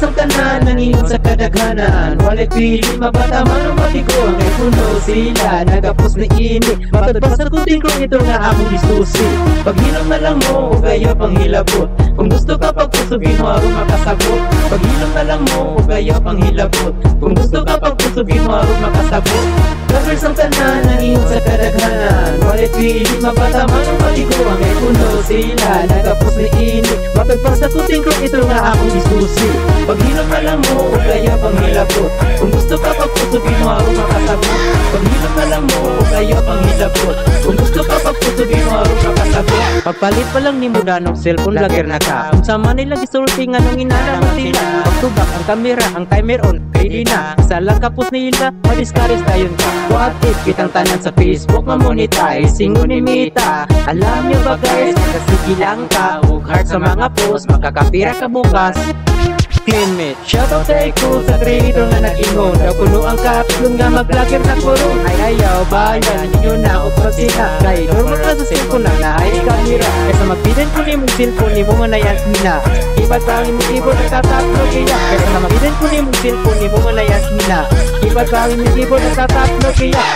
Sa tanan, nangingon sa kadaghanan. Walay pili, mabata man ang matigo. Ngay puno sila, nagapos na ini. Matad pa sa kunting ko, ito nga akong isusi. Paghilom na lang mo, ugaya pang hilabot. Kung gusto ka pagpusugin mo, aron makasabot. Paghilom na lang mo, ugaya pang hilabot. Kung gusto ka pagpusugin mo, aron makasabot. Lovers ang tanan, nangingon sa kadaghanan. Walay pili, mabata man ang matigo. Ngay puno sila, nagapos na ini. Matad pa sa kunting ko, ito nga akong isusi. Paghilom na lang mo, ugaya pang hilabot. Kung gusto ka pagpusugin mo, aron makasabot. Paghilom na lang mo, ugaya pang hilabot. Kung gusto ka pagpusugin mo, aron makasabot. Pagpalit pa lang ni mo danong cellphone lager na ka. Kung sama nila gisulti nga nung inalaman sila. Pagtubak ang kamera, ang timer on, ready na. Sa lang kapos nila, madiskaris tayon ka. What if kitang tanan sa Facebook ma-monetize, singo ni Mita. Alam niyo ba guys, kasi lang ka. Ug heart sa mga post, makakapira ka bukas. Clean me. Shoutout sa iko sa creator na nag-ingon. Daw puno ang caption nga mag-vlogger na puro. Ay ayaw, bayan ninyo na o sila. Kay normal na sa cellphone na naay kamera. Kaysa magpidan ko ni mong cellphone ni mo nga nayas nila. Iba't pa ang keyboard na tataplo kaya. Kaysa na magpidan ko ni mong cellphone ni mo nga nayas nila. Iba't pa ang keyboard na tataplo kaya.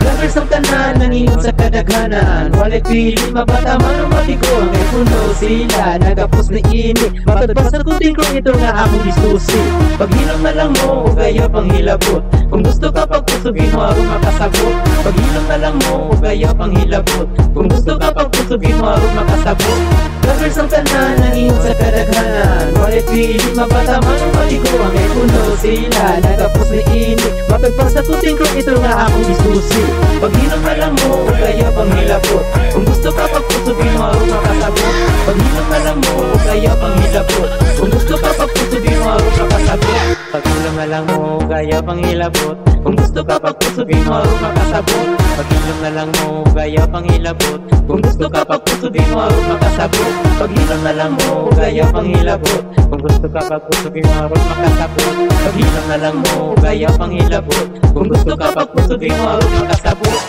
Lovers ang tanan, nangingon sa kadaghanan. Walay pili, mabata man ang matigo. Ngay puno sila, nagapos na ini. Matad pa sa kunting ko, ito nga akong isusi. Paghilom na lang mo, ugaya pang hilabot. Kung gusto ka pagpusugin mo, aron makasabot. Paghilom na lang mo, ugaya pang hilabot. Kung gusto ka pagpusugin mo, aron makasabot. Lovers ang tanan, nangingon sa kadaghanan. Walay pili, mabata man ang matigo. Ngay puno sila, nagapos na ini. Matad pa sa kunting ko, ito nga akong isusi. Paghilom na lang mo, ugaya pang hilabot. Kung gusto ka pagpusugin mo, aron makasabot. Paghilom na lang mo, ugaya pang hilabot. Kung gusto ka pagpusugin mo, aron makasabot. Paghilom na lang mo, ugaya pang hilabot. Kung gusto ka pagpusugin mo, aron makasabot. Paghilom na lang mo, ugaya pang hilabot. Kung gusto ka pagpusugin mo, aron makasabot. Paghilom na lang mo, ugaya pang hilabot. Kung gusto ka pagpusugin mo, aron makasabot. Paghilom na lang mo, ugaya pang hilabot. Kung gusto ka pagpusugin mo, aron makasabot.